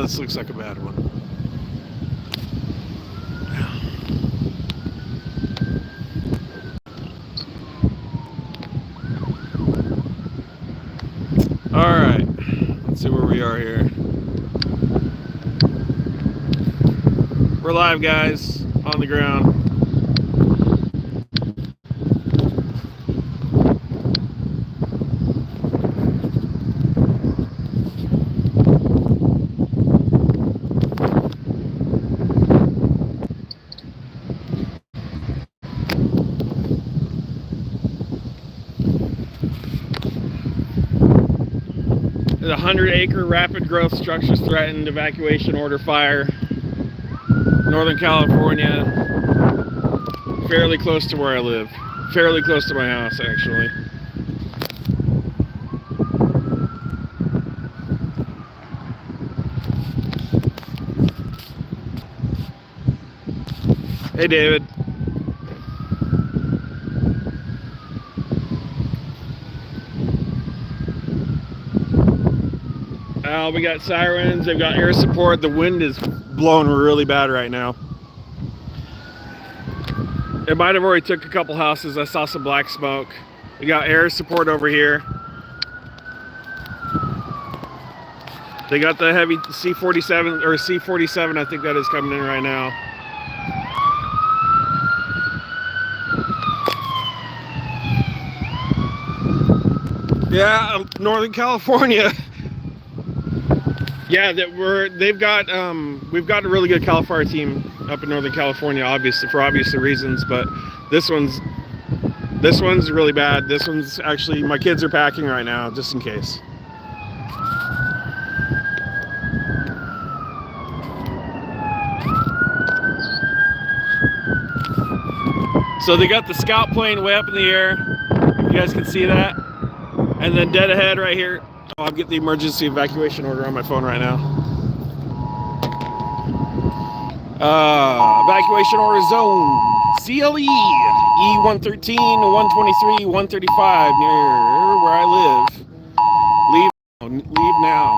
this looks like a bad one. All right, let's see where we are here. We're live, guys, on the ground. The 100-acre rapid growth structures threatened, evacuation order fire. Northern California, fairly close to where I live. Fairly close to my house, actually. Hey, David. We got sirens, they've got air support. The wind is blowing really bad right now. It might have already took a couple houses. I saw some black smoke. We got air support over here. They got the heavy C-47 or C-47, I think that is coming in right now. Yeah, Northern California. Yeah, we've got a really good Cal Fire team up in Northern California, obviously for obvious reasons, but this one's really bad. This one's actually, my kids are packing right now just in case. So they got the scout plane way up in the air. You guys can see that. And then dead ahead right here. Oh, I'm getting the emergency evacuation order on my phone right now. Evacuation order zone. CLE E113, 123, 135 near where I live. Leave now.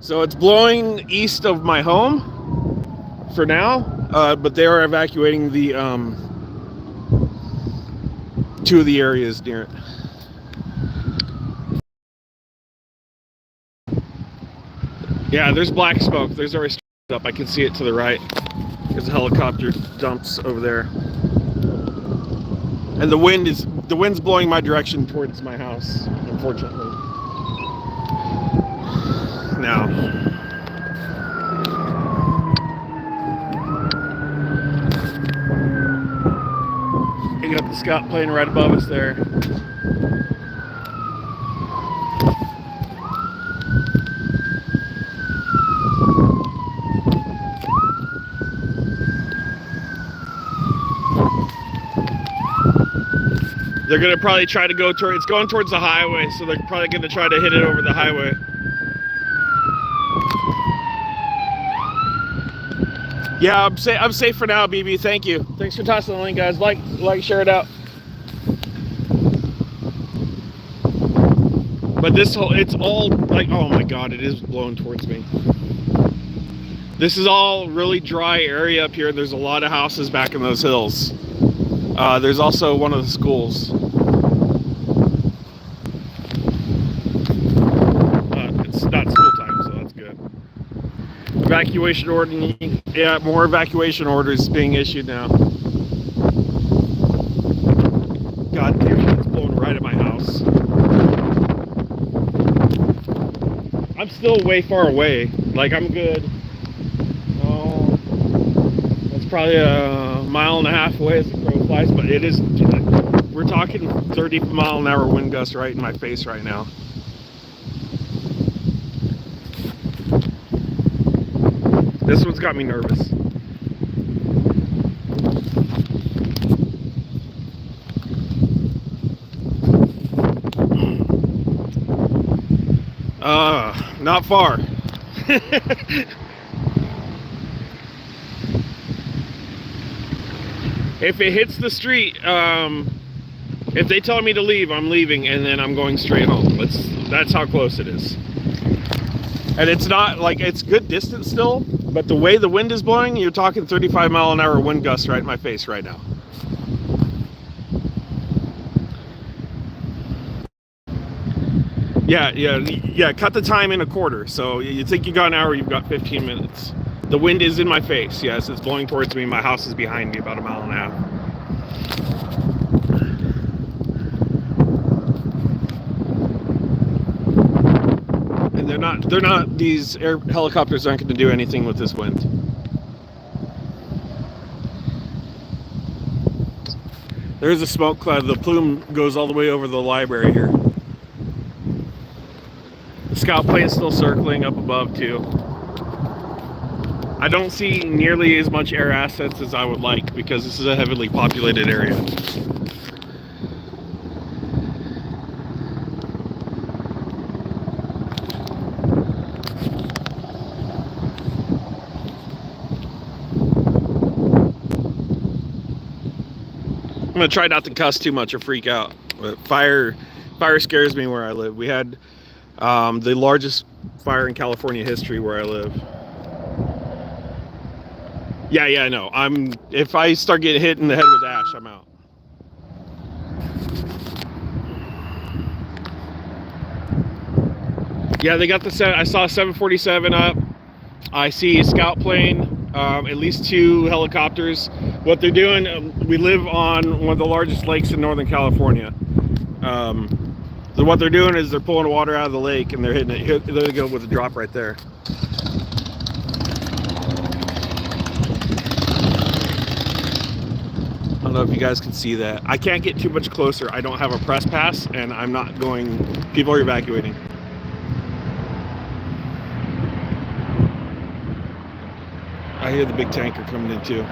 So it's blowing east of my home for now, but they are evacuating the two of the areas near it. Yeah, there's black smoke. There's already up. I can see it to the right. There's a helicopter dumps over there. And the wind's blowing my direction towards my house, unfortunately. Now. Picking up the scout plane right above us there. They're gonna probably try to go toward, it's going towards the highway, so they're probably gonna try to hit it over the highway. Yeah, I'm safe for now, BB. Thank you. Thanks for tossing the link, guys. Like, share it out. But it's all like, oh my God, it is blowing towards me. This is all really dry area up here. There's a lot of houses back in those hills. There's also one of the schools. It's not school time, so that's good. Evacuation order. Yeah, more evacuation orders being issued now. God damn it, it's blowing right at my house. I'm still way far away. Like, I'm good. Oh, that's probably a mile and a half away as the crow flies, but it is, we're talking 30-mile-an-hour wind gusts right in my face right now. This one's got me nervous. Not far. If it hits the street, if they tell me to leave, I'm leaving, and then I'm going straight home. That's how close it is. And it's not like it's good distance still, but the way the wind is blowing, you're talking 35-mile-an-hour wind gusts right in my face right now. Yeah. Cut the time in a quarter. So you think you got an hour, you've got 15 minutes. The wind is in my face. Yes, it's blowing towards me. My house is behind me about a mile and a half. And they're not, these helicopters aren't going to do anything with this wind. There's a smoke cloud. The plume goes all the way over the library here. The scout plane's still circling up above too. I don't see nearly as much air assets as I would like because this is a heavily populated area. I'm gonna try not to cuss too much or freak out, but fire scares me where I live. We had the largest fire in California history where I live. Yeah, I know. If I start getting hit in the head with ash, I'm out. Yeah, they got I saw 747 up. I see a scout plane, at least 2 helicopters. What they're doing, we live on one of the largest lakes in Northern California. So what they're doing is they're pulling water out of the lake and they're hitting it. There they go with a drop right there. I don't know if you guys can see that. I can't get too much closer. I don't have a press pass and I'm not going, people are evacuating. I hear the big tanker coming in too.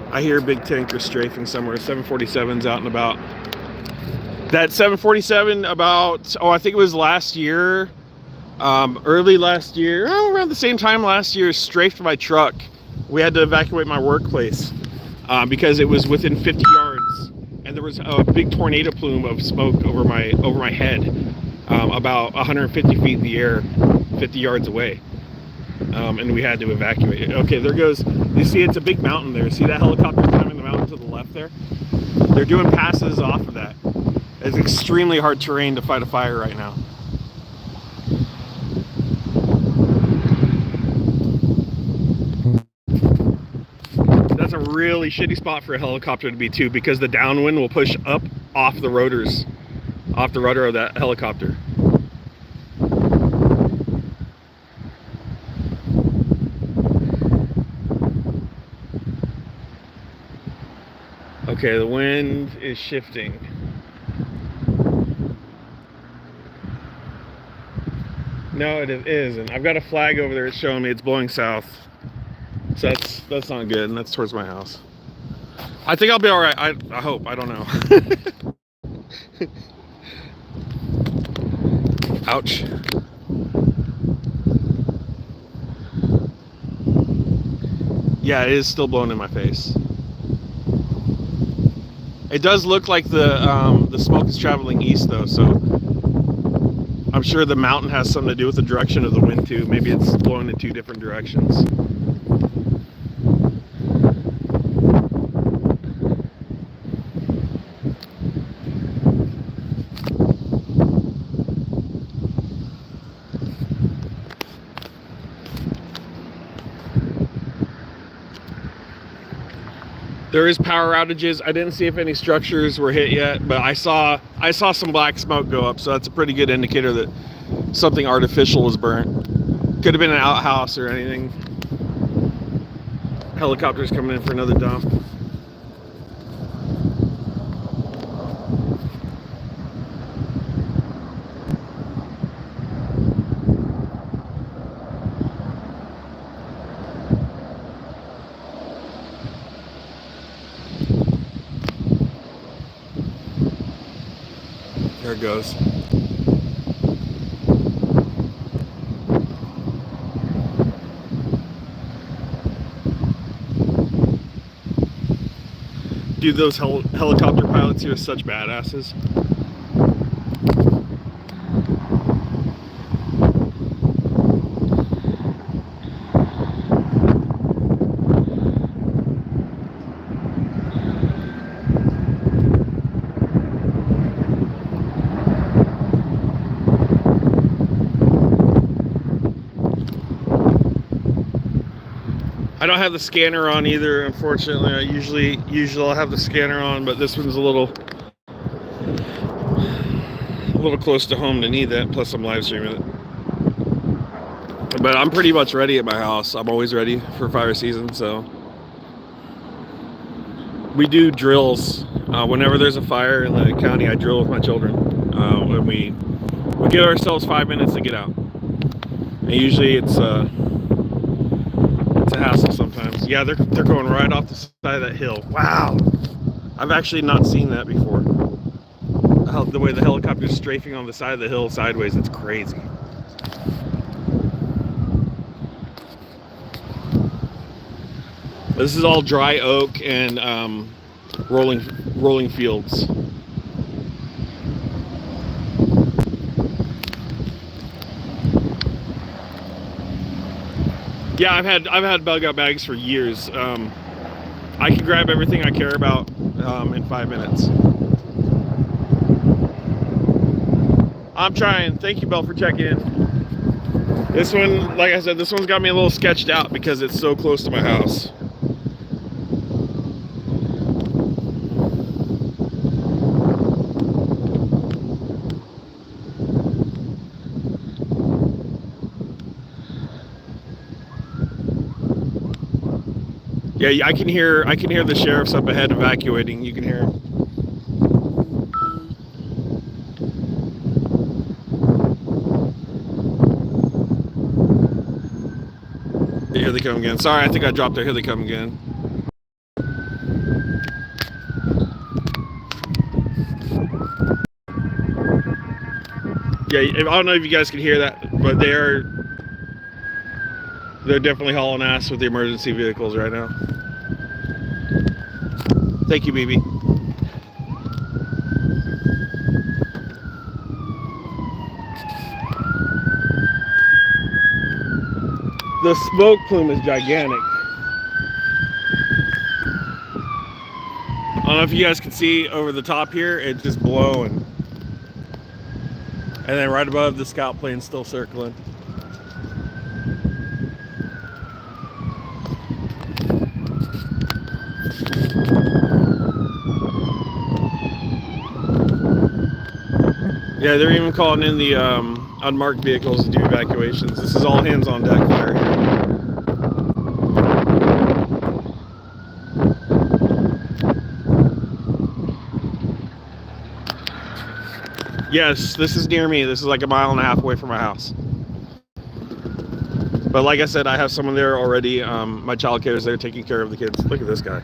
I hear a big tanker strafing somewhere. 747's out and about. That 747 I think it was last year, early last year, around the same time last year, strafed my truck. We had to evacuate my workplace because it was within 50 yards, and there was a big tornado plume of smoke over my head, about 150 feet in the air, 50 yards away, and we had to evacuate it. Okay, there goes. You see, it's a big mountain there. See that helicopter climbing the mountain to the left there? They're doing passes off of that. It's extremely hard terrain to fight a fire right now. That's a really shitty spot for a helicopter to be too, because the downwind will push up off the rotors, off the rudder of that helicopter. Okay, the wind is shifting. No, it isn't. I've got a flag over there. It's showing me it's blowing south. So that's not good, and that's towards my house. I think I'll be all right. I hope. I don't know. Ouch. Yeah, it is still blowing in my face. It does look like the smoke is traveling east though, so I'm sure the mountain has something to do with the direction of the wind too. Maybe it's blowing in 2 different directions. There is power outages. I didn't see if any structures were hit yet, but I saw some black smoke go up, so that's a pretty good indicator that something artificial was burnt. Could have been an outhouse or anything. Helicopters coming in for another dump. There it goes. Dude, those helicopter pilots here are such badasses. I don't have the scanner on either, unfortunately. I usually I'll have the scanner on, but this one's a little close to home to need that. Plus, I'm live streaming it. But I'm pretty much ready at my house. I'm always ready for fire season, so we do drills. Whenever there's a fire in the county, I drill with my children. When we give ourselves 5 minutes to get out. And usually it's a hassle sometimes. Yeah, they're going right off the side of that hill. Wow, I've actually not seen that before. The way the helicopter's strafing on the side of the hill sideways, it's crazy. This is all dry oak and rolling fields. Yeah, I've had bug out bags for years. I can grab everything I care about in 5 minutes. I'm trying. Thank you, Belle, for checking in. This one, like I said, this one's got me a little sketched out because it's so close to my house. Yeah, I can hear the sheriffs up ahead evacuating. You can hear them. Here they come again. Sorry, I think I dropped there. Here they come again. Yeah, I don't know if you guys can hear that, but they're definitely hauling ass with the emergency vehicles right now. Thank you, BB. The smoke plume is gigantic. I don't know if you guys can see over the top here, it's just blowing. And then right above, the scout plane's still circling. Yeah, they're even calling in the unmarked vehicles to do evacuations. This is all hands on deck fire here. Yes, this is near me. This is like a mile and a half away from my house. But like I said, I have someone there already. My child care is there taking care of the kids. Look at this guy.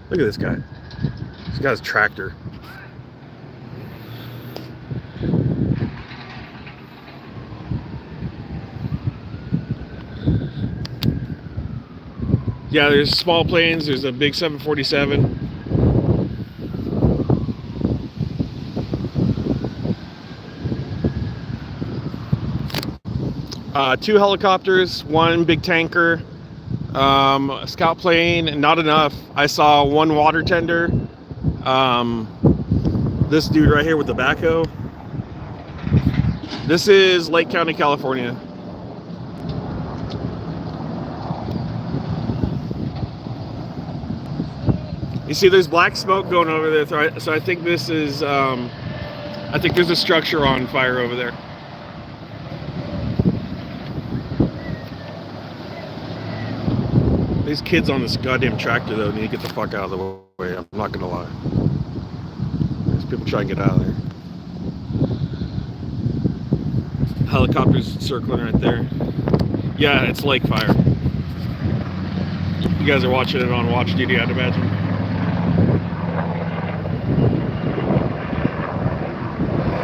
Look at this guy. This guy's a tractor. Yeah, there's small planes. There's a big 747. Two helicopters, one big tanker, a scout plane, not enough. I saw one water tender. This dude right here with the backhoe. This is Lake County, California. You see there's black smoke going over there, so I think this is, I think there's a structure on fire over there. These kids on this goddamn tractor, though, need to get the fuck out of the way. I'm not gonna lie. These people try and get out of there. Helicopters circling right there. Yeah, it's lake fire. You guys are watching it on watch duty, I'd imagine.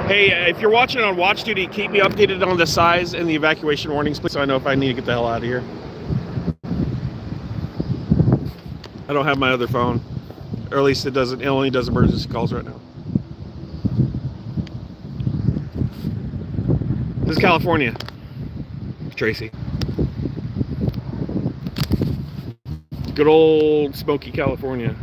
Hey, if you're watching it on watch duty, keep me updated on the size and the evacuation warnings, please, so I know if I need to get the hell out of here. I don't have my other phone, or at least it only does emergency calls right now. This is California, Tracy. Good old smoky California.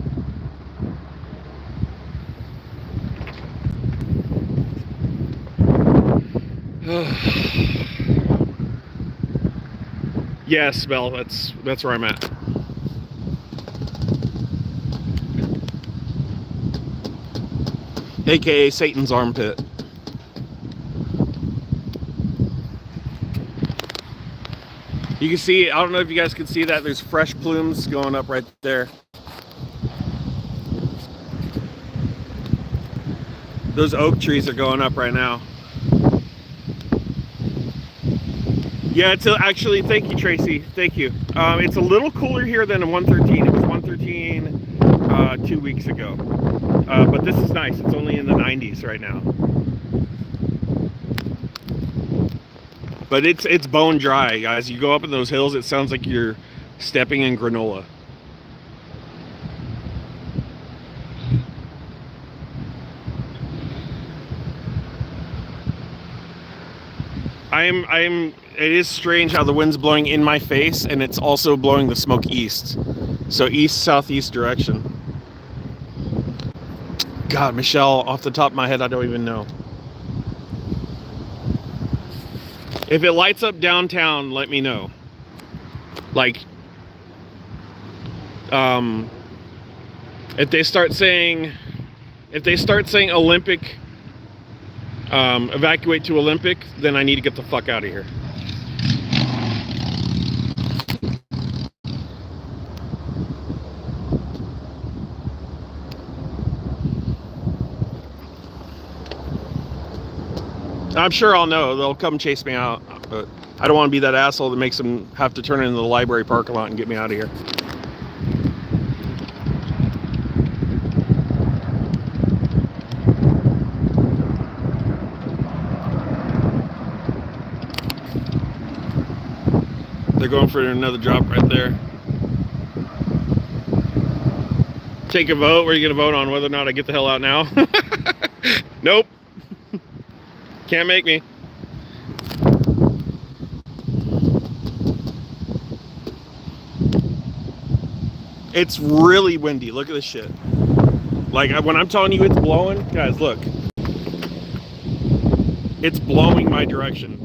Yes, Belle, that's where I'm at. aka Satan's armpit. You can see, I don't know if you guys can see that, there's fresh plumes going up right there. Those oak trees are going up right now. Yeah, it's actually, thank you, Tracy. Thank you. It's a little cooler here than a 113. It was 113 2 weeks ago. But this is nice. It's only in the 90s right now. But it's bone dry, guys. You go up in those hills, it sounds like you're stepping in granola. It is strange how the wind's blowing in my face and it's also blowing the smoke east. So east, southeast direction. God, Michelle, off the top of my head, I don't even know. If it lights up downtown, let me know. Like, if they start saying Olympic, evacuate to Olympic, then I need to get the fuck out of here. I'm sure I'll know. They'll come chase me out, but I don't want to be that asshole that makes them have to turn into the library parking lot and get me out of here. They're going for another drop right there. Take a vote. Where are you going to vote on? Whether or not I get the hell out now? Nope. Can't make me. It's really windy. Look at this shit. Like, when I'm telling you it's blowing, guys, look. It's blowing my direction.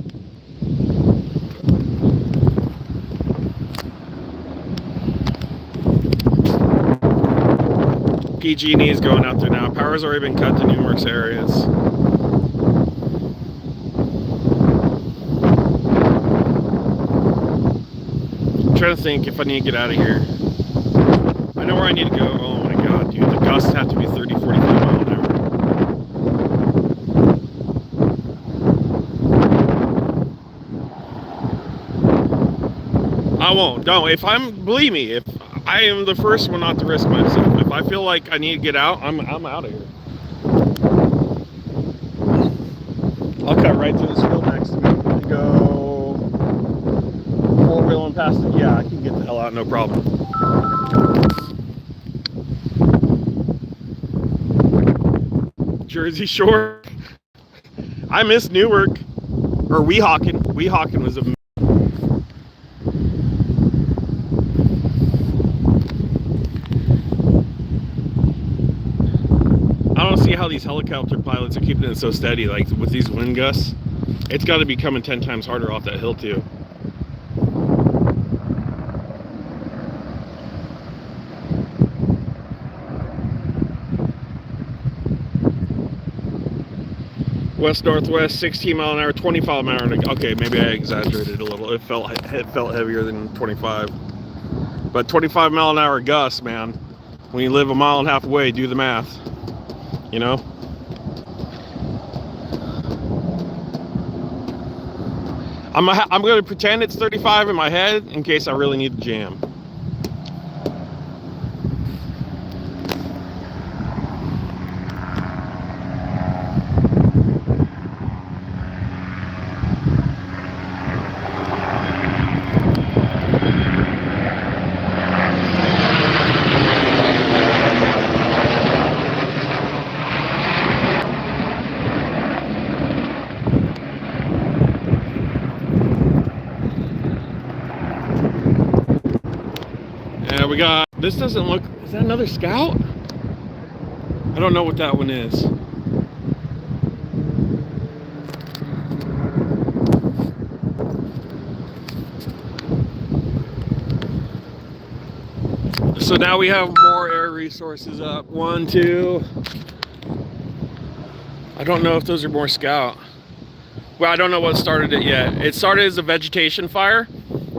PG&E is going out there now. Power's already been cut to numerous areas. I'm trying to think if I need to get out of here. I know where I need to go. Oh my god, dude. The gusts have to be 30, 45 miles an hour. I won't. No, believe me, if I am the first one not to risk myself. If I feel like I need to get out, I'm out of here. I'll cut right through this field next to me and go four-wheeling past it. Yeah, I can get the hell out, no problem. Jersey Shore. I miss Newark. Or Weehawken. Weehawken was a... I don't see how these helicopter pilots are keeping it so steady. Like, with these wind gusts, it's got to be coming 10 times harder off that hill, too. West-northwest, 16 mile an hour, 25 mile an hour. Okay, maybe I exaggerated a little. It felt heavier than 25. But 25 mile an hour gusts, man. When you live a mile and a half away, do the math. You know? I'm going to pretend it's 35 in my head in case I really need to jam. We got, this doesn't look, is that another Scout? I don't know what that one is. So now we have more air resources up. 1, 2. I don't know if those are more Scout. Well, I don't know what started it yet. It started as a vegetation fire,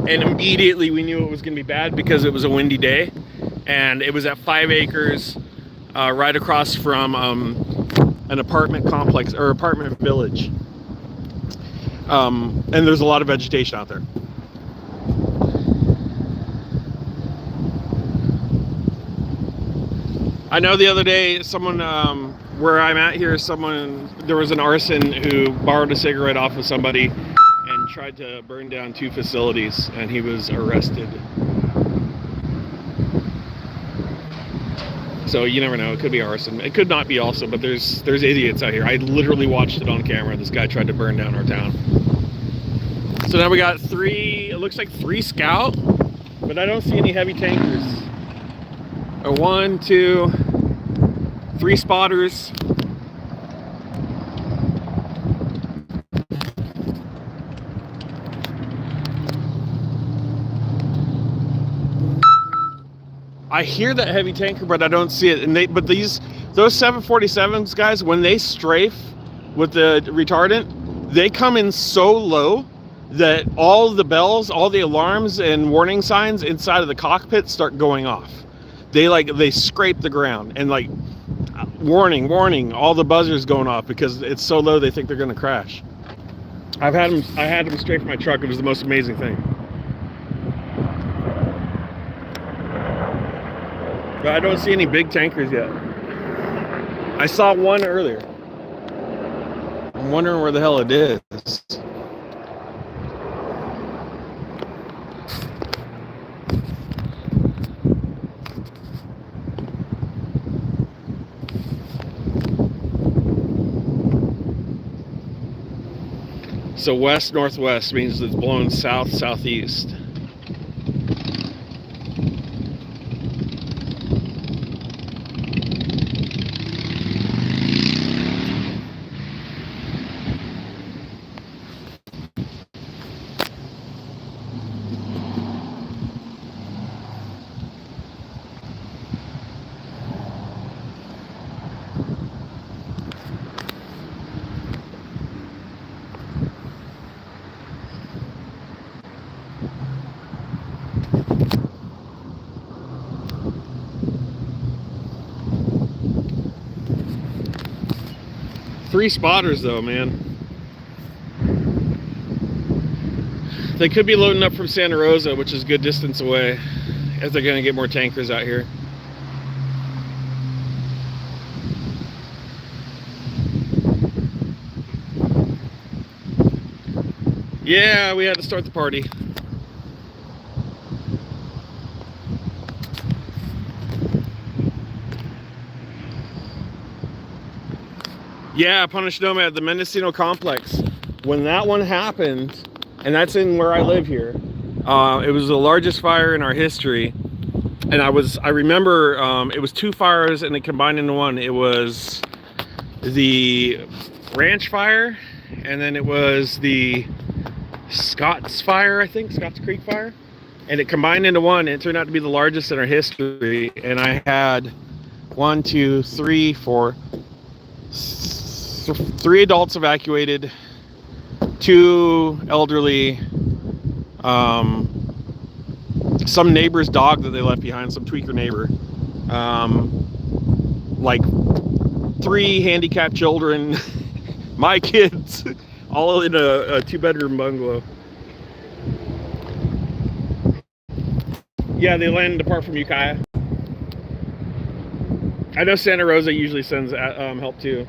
and immediately we knew it was going to be bad because it was a windy day, and it was at 5 acres, right across from an apartment complex or apartment village. And there's a lot of vegetation out there. I know the other day, someone where I'm at here, there was an arson who borrowed a cigarette off of somebody and tried to burn down 2 facilities, and he was arrested. So you never know, it could be arson. It could not be also, but there's idiots out here. I literally watched it on camera. This guy tried to burn down our town. So now we got 3, it looks like 3 Scout, but I don't see any heavy tankers. 1, 2, 3 spotters. I hear that heavy tanker, but I don't see it. And those 747s, guys, when they strafe with the retardant, they come in so low that all the bells, all the alarms and warning signs inside of the cockpit start going off. They scrape the ground and like warning, all the buzzers going off because it's so low they think they're going to crash. I had them strafe my truck. It was the most amazing thing. But I don't see any big tankers yet. I saw one earlier. I'm wondering where the hell it is. So west-northwest means it's blowing south-southeast. Three spotters though, man. They could be loading up from Santa Rosa, which is a good distance away, if they're gonna get more tankers out here. Yeah, we had to start the party. Yeah, Punished Nomad, the Mendocino complex. When that one happened, and that's in where I live here, it was the largest fire in our history. And I remember it was 2 fires and it combined into one. It was the ranch fire, and then it was the Scott's fire, I think, Scott's Creek fire. And it combined into one, and it turned out to be the largest in our history. And I had 1, 2, 3, 4, 3 adults evacuated, 2 elderly, some neighbor's dog that they left behind, some tweaker neighbor, like 3 handicapped children, my kids, all in a 2-bedroom bungalow. Yeah, they landed apart from Ukiah. I know Santa Rosa usually sends help too.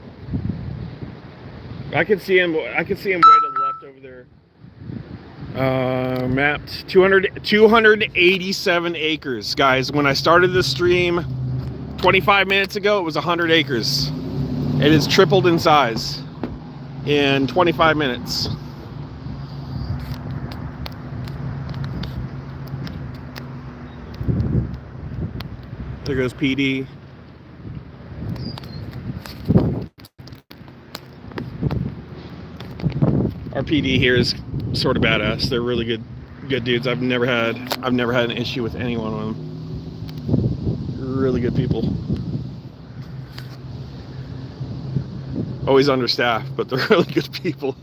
I can see him way to the left over there. Mapped 287 acres, guys. When I started this stream 25 minutes ago, it was 100 acres. It has tripled in size in 25 minutes. There goes PD. Our PD here is sort of badass. They're really good dudes. I've never had an issue with any one of them. Really good people. always understaffed, but they're really good people.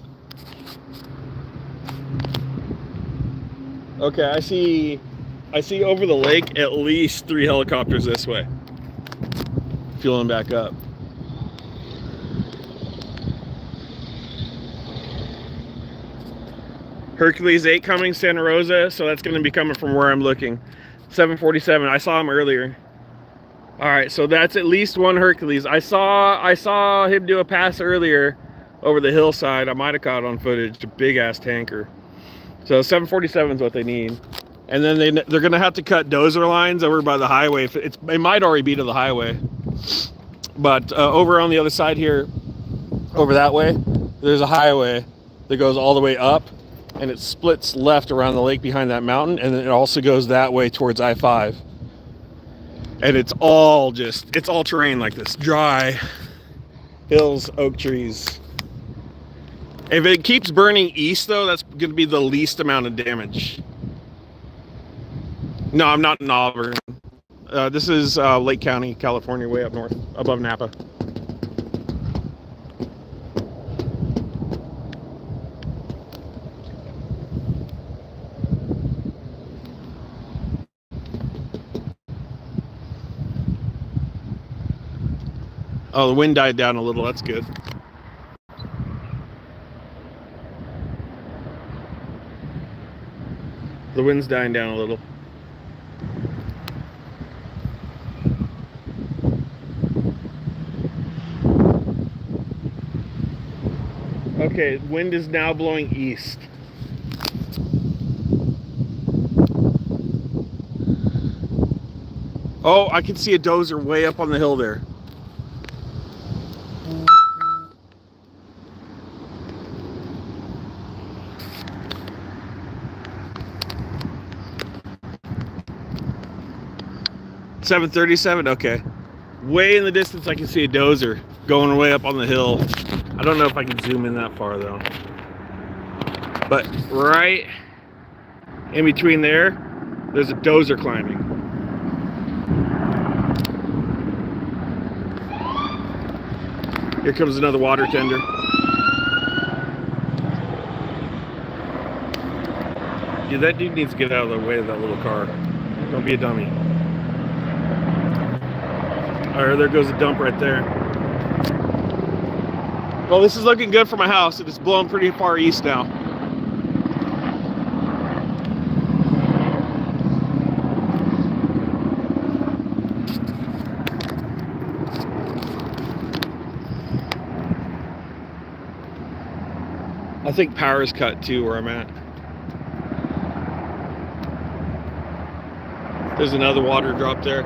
Okay, I see over the lake at least 3 helicopters this way. Fueling back up. Hercules 8 coming, Santa Rosa, so that's going to be coming from where I'm looking. 747, I saw him earlier. All right, so that's at least 1 Hercules. I saw him do a pass earlier over the hillside. I might have caught it on footage, a big ass tanker. So 747 is what they need. And then they're going to have to cut dozer lines over by the highway. It might already be to the highway. But over on the other side here, over that way, there's a highway that goes all the way up, and it splits left around the lake behind that mountain, and then it also goes that way towards I-5. And it's all terrain like this, dry hills, oak trees. If it keeps burning east though, that's going to be the least amount of damage. No, I'm not in Auburn. This is Lake County, California, way up north, above Napa. Oh, the wind died down a little. That's good. The wind's dying down a little. Okay, wind is now blowing east. Oh, I can see a dozer way up on the hill there. $737, okay. Way in the distance I can see a dozer going way up on the hill. I don't know if I can zoom in that far though. But right in between there's a dozer climbing. Here comes another water tender. Yeah, that dude needs to get out of the way of that little car. Don't be a dummy. Alright, there goes a dump right there. Well, this is looking good for my house. It is blowing pretty far east now. I think power is cut too where I'm at. There's another water drop there.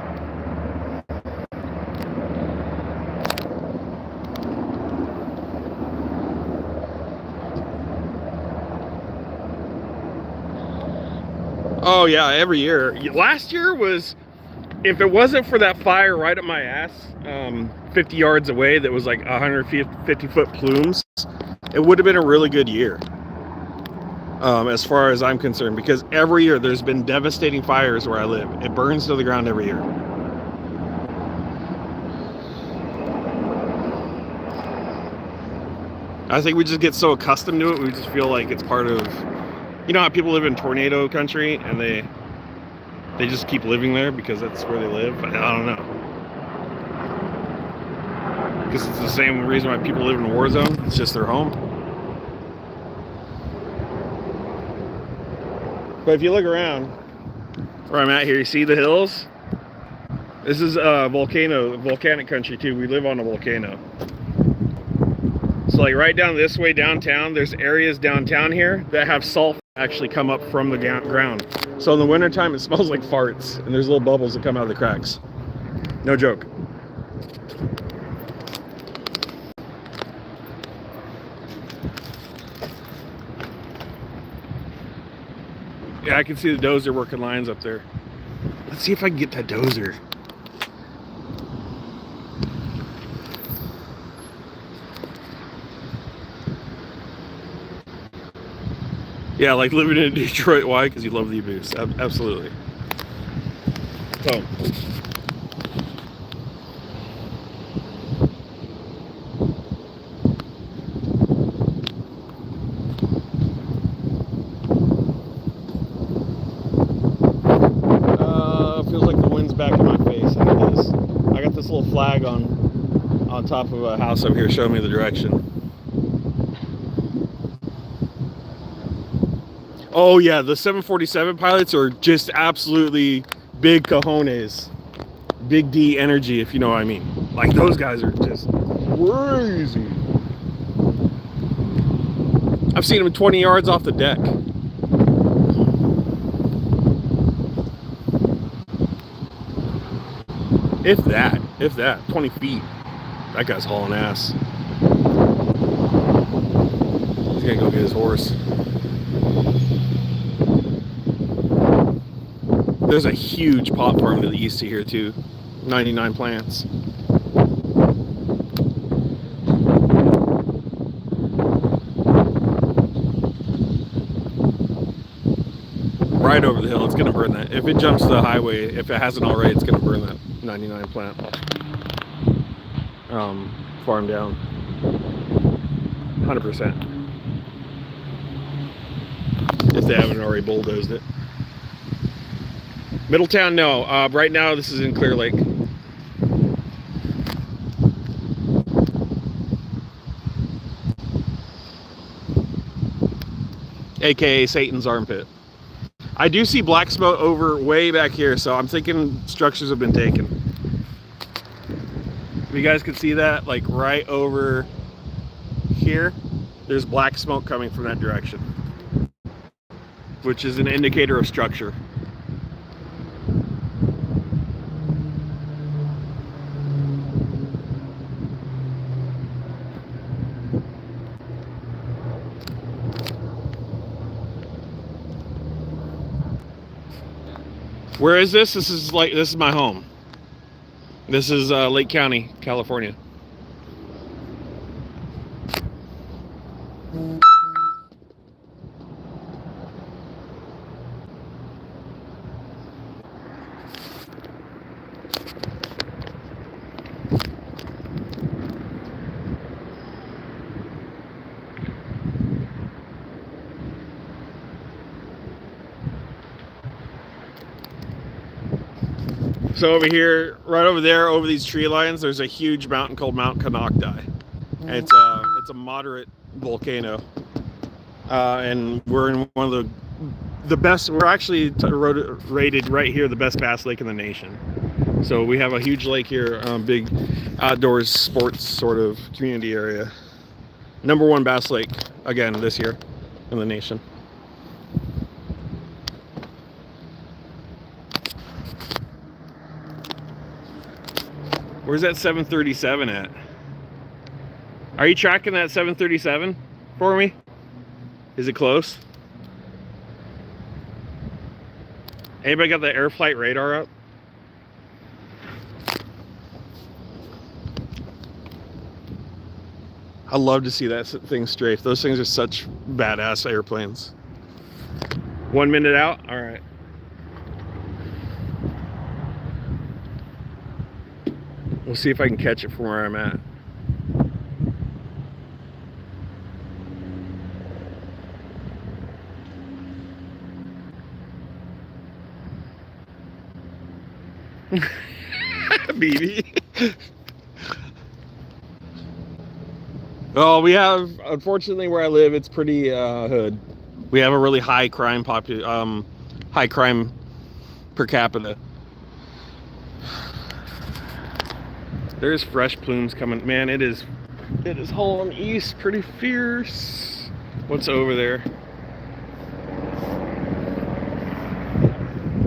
Oh yeah, every year. Last year was, if it wasn't for that fire right at my ass, 50 yards away, that was like 150 foot plumes, it would have been a really good year. As far as I'm concerned, because every year there's been devastating fires where I live. It burns to the ground every year. I think we just get so accustomed to it, we just feel like it's part of, you know how people live in tornado country and they just keep living there because that's where they live? I don't know. Because it's the same reason why people live in a war zone. It's just their home. But if you look around where I'm at here, you see the hills? This is volcanic country too. We live on a volcano. So like right down this way downtown, there's areas downtown here that have salt actually come up from the ground. So in the wintertime, it smells like farts, and there's little bubbles that come out of the cracks. No joke. Yeah, I can see the dozer working lines up there. Let's see if I can get that dozer. Yeah, like living in Detroit. Why? Because you love the abuse. Absolutely. So, flag on top of a house up here showing me the direction. Oh yeah, the 747 pilots are just absolutely big cojones. Big D energy, if you know what I mean. Like, those guys are just crazy. I've seen them 20 yards off the deck. If that, 20 feet. That guy's hauling ass. He's gonna go get his horse. There's a huge pot farm to the east of here too. 99 plants. Right over the hill, it's gonna burn that. If it jumps the highway, if it hasn't already, it's gonna burn that 99 plant farm down. 100%. If they haven't already bulldozed it. Middletown, no. Right now, this is in Clear Lake. AKA Satan's armpit. I do see black smoke over way back here, so I'm thinking structures have been taken. If you guys can see that, like right over here, there's black smoke coming from that direction, which is an indicator of structure. Where is this? This is my home. This is Lake County, California. So over here, right over there, over these tree lines, there's a huge mountain called Mount Canocti. And it's a moderate volcano, and we're in one of the best. We're actually rated right here the best bass lake in the nation. So we have a huge lake here, big outdoors sports sort of community area. #1 bass lake again this year in the nation. Where's that 737 at? Are you tracking that 737 for me? Is it close? Anybody got the air flight radar up? I love to see that thing strafe. Those things are such badass airplanes. 1 minute out? All right. We'll see if I can catch it from where I'm at. BB. Oh, we have, unfortunately, where I live, it's pretty hood. We have a really high crime high crime per capita. There's fresh plumes coming. Man, it is hauling east pretty fierce. What's over there?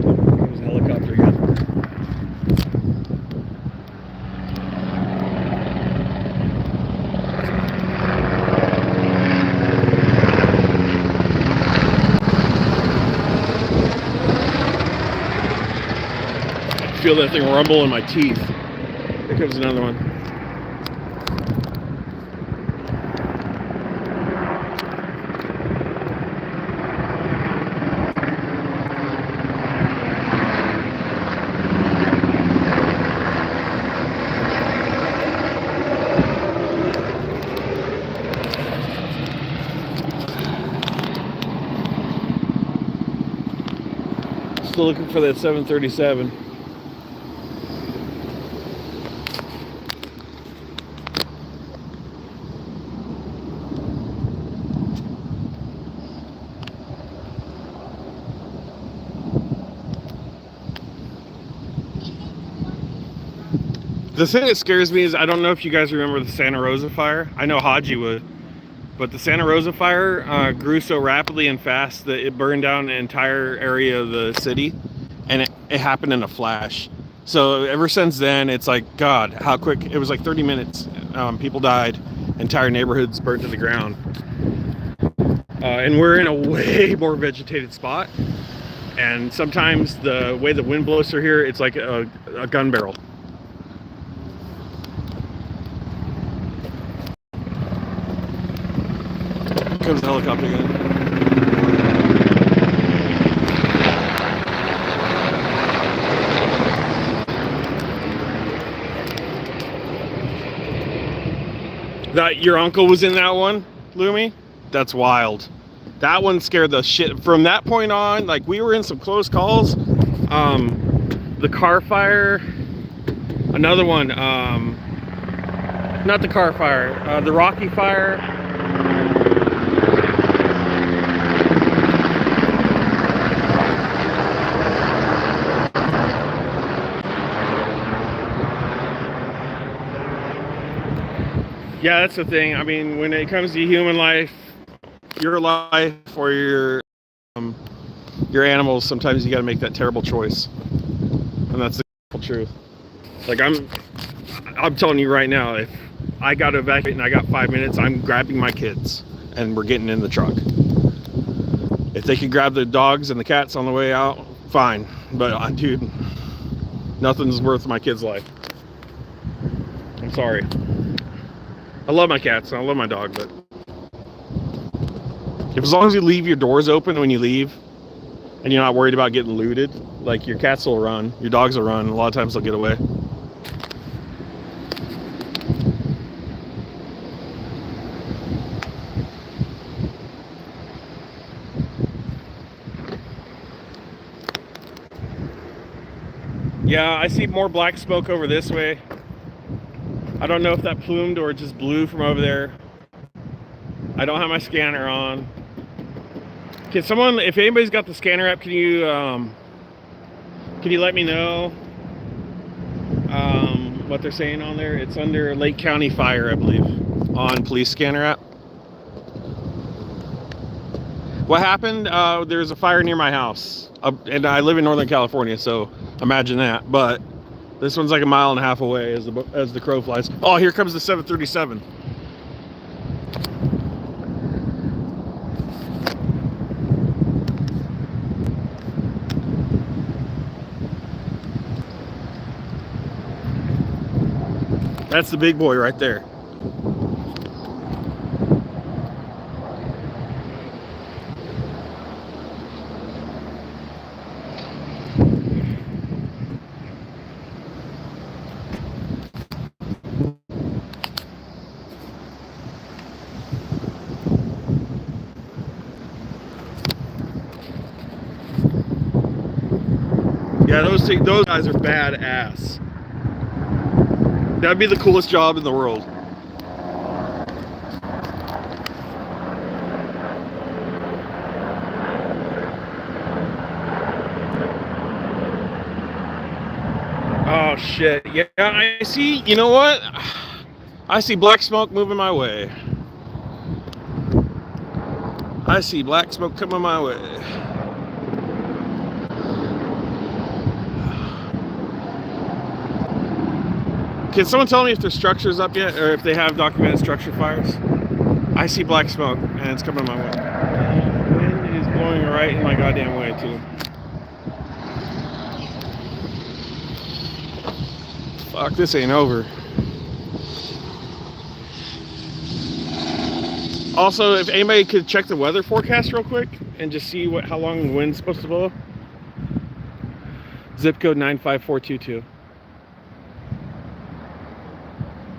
There's a helicopter again. I feel that thing rumble in my teeth. Here comes another one. Still looking for that 737. The thing that scares me is I don't know if you guys remember the Santa Rosa fire. I know Haji would. But the Santa Rosa fire grew so rapidly and fast that it burned down an entire area of the city, and it happened in a flash. So ever since then, it's like, God, how quick. It was like 30 minutes. People died. Entire neighborhoods burnt to the ground. And we're in a way more vegetated spot. And sometimes the way the wind blows through here, it's like a gun barrel. Comes the helicopter again. That your uncle was in that one, Lumi? That's wild. That one scared the shit. From that point on, like, we were in some close calls. The car fire, another one. Not the car fire. The Rocky fire. Yeah, that's the thing. I mean, when it comes to human life, your life or your animals, sometimes you got to make that terrible choice, and that's the truth. Like, I'm telling you right now, if I got to evacuate and I got 5 minutes, I'm grabbing my kids and we're getting in the truck. If they could grab the dogs and the cats on the way out, fine. But dude, nothing's worth my kid's life. I'm sorry. I love my cats and I love my dog, but if as long as you leave your doors open when you leave and you're not worried about getting looted, like, your cats will run, your dogs will run, a lot of times they'll get away. Yeah, I see more black smoke over this way. I don't know if that plumed or just blew from over there. I don't have my scanner on. Can someone, if anybody's got the scanner app, can you let me know what they're saying on there? It's under Lake County Fire, I believe, on police scanner app. What happened? There's a fire near my house, and I live in Northern California, so imagine that. But this one's like a mile and a half away as the crow flies. Oh, here comes the 737. That's the big boy right there. Yeah, those guys are badass. That'd be the coolest job in the world. Oh shit. Yeah, I see. You know what? I see black smoke moving my way. I see black smoke coming my way. Can someone tell me if their structure's up yet, or if they have documented structure fires? I see black smoke, and it's coming my way. The wind is blowing right in my goddamn way, too. Fuck, this ain't over. Also, if anybody could check the weather forecast real quick and just see how long the wind's supposed to blow. Zip code 95422.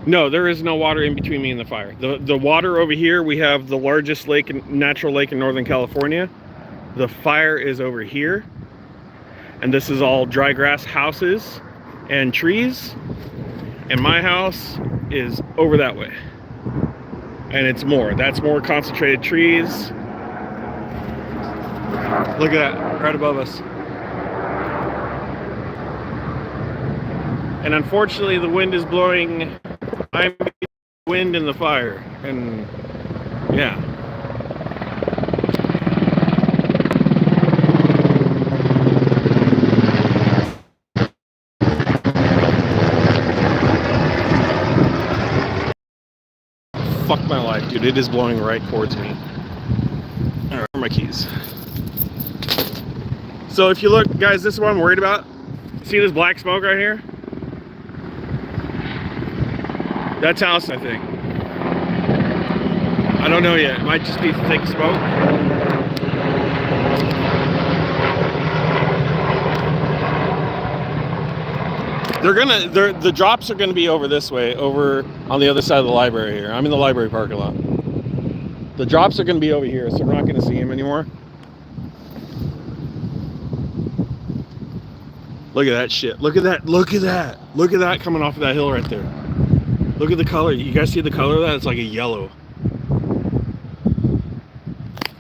No, there is no water in between me and the fire. The water over here, we have the largest natural lake in Northern California. The fire is over here. And this is all dry grass houses and trees. And my house is over that way. And that's more concentrated trees. Look at that, right above us. And unfortunately, the wind is blowing. I'm the wind in the fire, and yeah. Fuck my life, dude. It is blowing right towards me. Alright, where are my keys? So if you look, guys, this is what I'm worried about. See this black smoke right here? That's house, I think. I don't know yet. It might just be thick smoke. The drops are gonna be over this way, over on the other side of the library here. I'm in the library parking lot. The drops are gonna be over here, so we're not gonna see them anymore. Look at that shit. Look at that. Look at that. Look at that coming off of that hill right there. Look at the color. You guys see the color of that? It's like a yellow.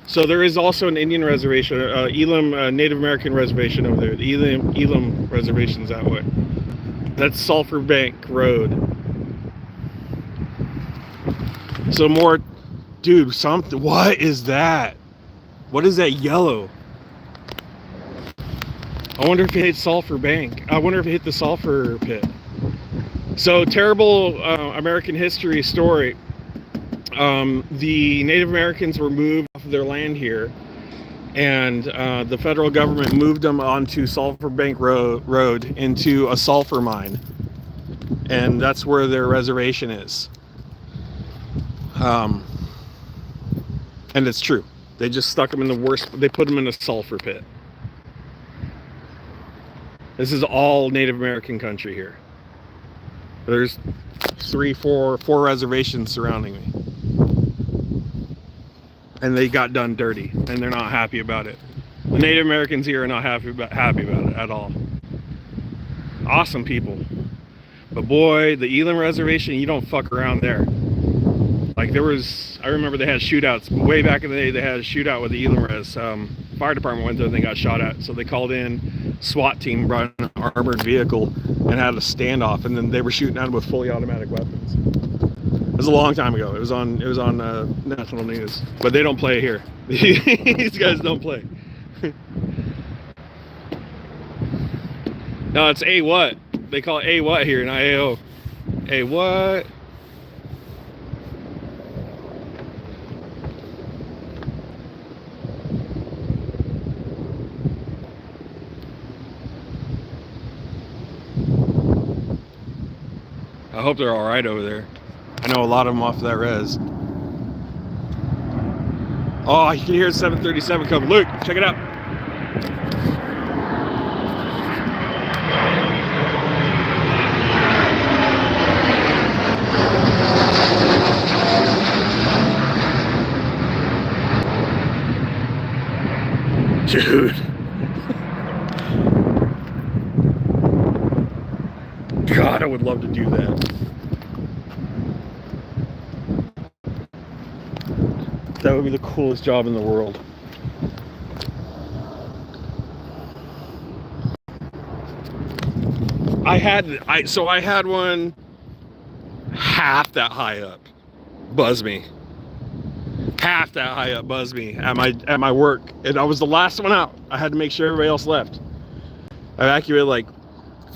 So there is also an Indian reservation, Elam Native American reservation over there. The Elam reservation's that way. That's Sulphur Bank Road. So more, dude, something. What is that? What is that yellow? I wonder if it hit Sulphur Bank. I wonder if it hit the sulfur pit. So terrible American history story. The Native Americans were moved off of their land here, and the federal government moved them onto Sulphur Bank Road into a sulfur mine, and that's where their reservation is. And it's true. They just stuck them in the worst. They put them in a sulfur pit. This is all Native American country here. There's four reservations surrounding me. And they got done dirty, and they're not happy about it. The Native Americans here are not happy about it at all. Awesome people. But boy, the Elam Reservation, you don't fuck around there. Like I remember they had shootouts. Way back in the day, they had a shootout with the Elam Res. Fire department went there and they got shot at. So they called in SWAT team, brought an armored vehicle, and had a standoff. And then they were shooting at them with fully automatic weapons. It was a long time ago. It was on national news. But they don't play here. These guys don't play. No, it's A what? They call it A what here, not AO. A what? I hope they're all right over there. I know a lot of them off that res. Oh, you can hear 737 coming. Luke, check it out. Dude. God, I would love to do that. That would be the coolest job in the world. I had one half that high up buzz me. Half that high up buzz me at my work, and I was the last one out. I had to make sure everybody else left. I evacuated like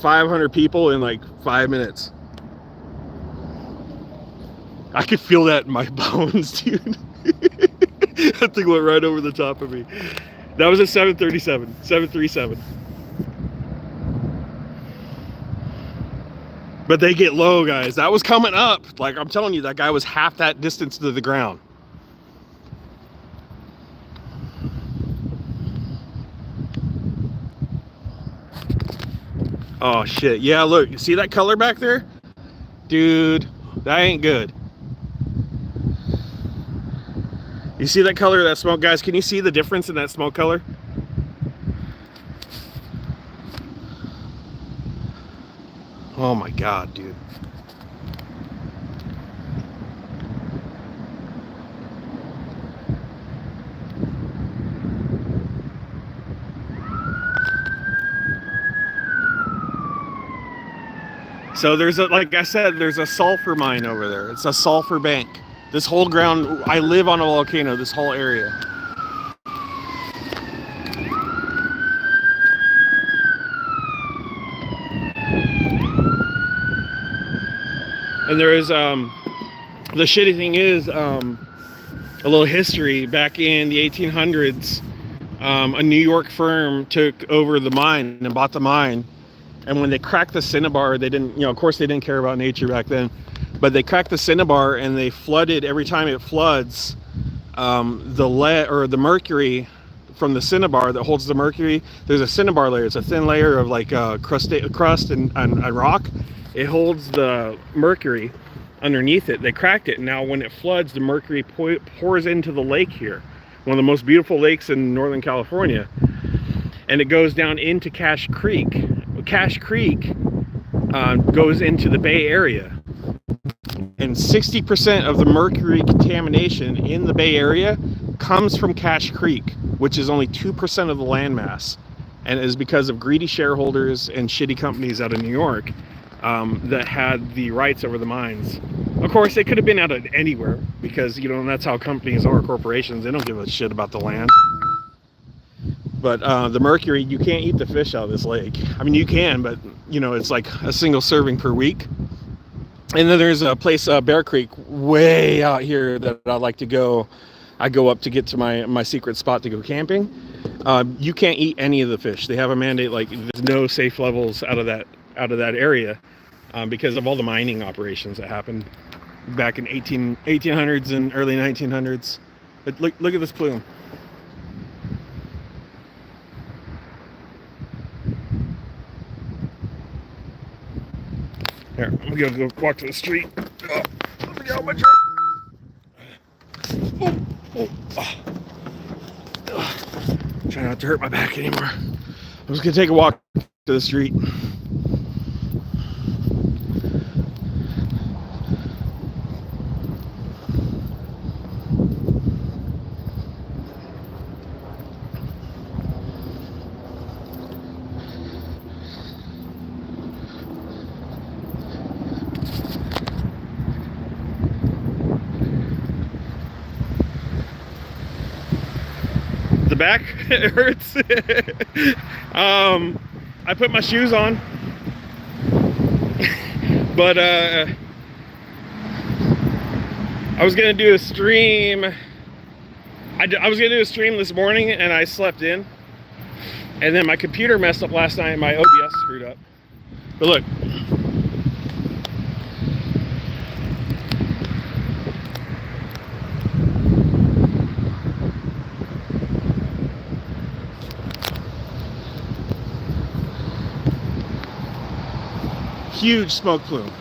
500 people in like 5 minutes. I could feel that in my bones, dude. That thing went right over the top of me. That was a 737. But they get low, guys. That was coming up. Like, I'm telling you, that guy was half that distance to the ground. Oh, shit. Yeah, look. You see that color back there? Dude, that ain't good. You see that color of that smoke, guys? Can you see the difference in that smoke color? Oh my God, dude. So there's a, like I said, there's a sulfur mine over there. It's a sulfur bank. This whole ground, I live on a volcano, this whole area. And there is, the shitty thing is, a little history. Back in the 1800s, a New York firm took over the mine and bought the mine. And when they cracked the cinnabar, they didn't, of course they didn't care about nature back then, but they cracked the cinnabar and they flooded. Every time it floods, the lead or the mercury from the cinnabar that holds the mercury, there's a cinnabar layer. It's a thin layer of like crust and rock. It holds the mercury underneath it. They cracked it, and now when it floods, the mercury pours into the lake here, one of the most beautiful lakes in Northern California, and it goes down into Cache Creek. Cache Creek goes into the Bay Area, and 60% of the mercury contamination in the Bay Area comes from Cache Creek, which is only 2% of the landmass, and it is because of greedy shareholders and shitty companies out of New York that had the rights over the mines. Of course, they could have been out of anywhere, because that's how companies are, corporations. They don't give a shit about the land. But the mercury, you can't eat the fish out of this lake. I mean, you can, but it's like a single serving per week. And then there's a place, Bear Creek, way out here that I like to go. I go up to get to my secret spot to go camping. You can't eat any of the fish. They have a mandate, like there's no safe levels out of that area because of all the mining operations that happened back in 1800s and early 1900s. But look at this plume. Here, I'm gonna go walk to the street. Oh, let me get out my truck. Try not to hurt my back anymore. I'm just gonna take a walk to the street. The back, it hurts. I put my shoes on, but I was gonna do a stream. I was gonna do a stream this morning, and I slept in, and then my computer messed up last night, and my OBS screwed up. But look. Huge smoke plume.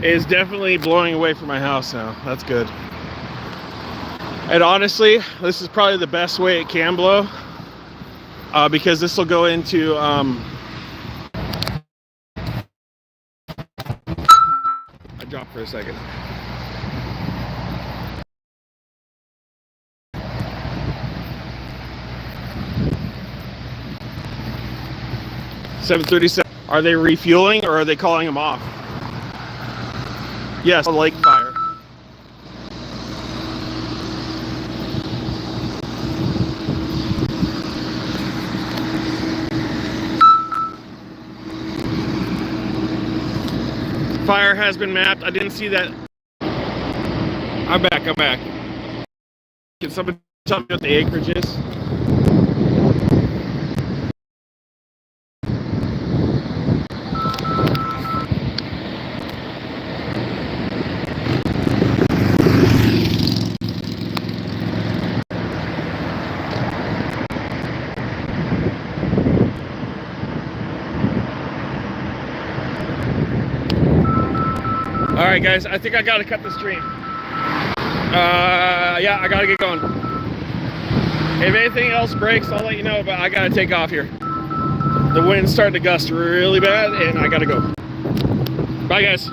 It is definitely blowing away from my house now. That's good. And honestly, this is probably the best way it can blow, because this will go into drop for a second. $7:37. Are they refueling or are they calling them off? Yes, a lake fire. Fire has been mapped. I didn't see that. I'm back. Can somebody tell me what the acreage is? Alright guys, I think I gotta cut the stream. Yeah, I gotta get going. If anything else breaks, I'll let you know, but I gotta take off here. The wind's starting to gust really bad, and I gotta go. Bye guys.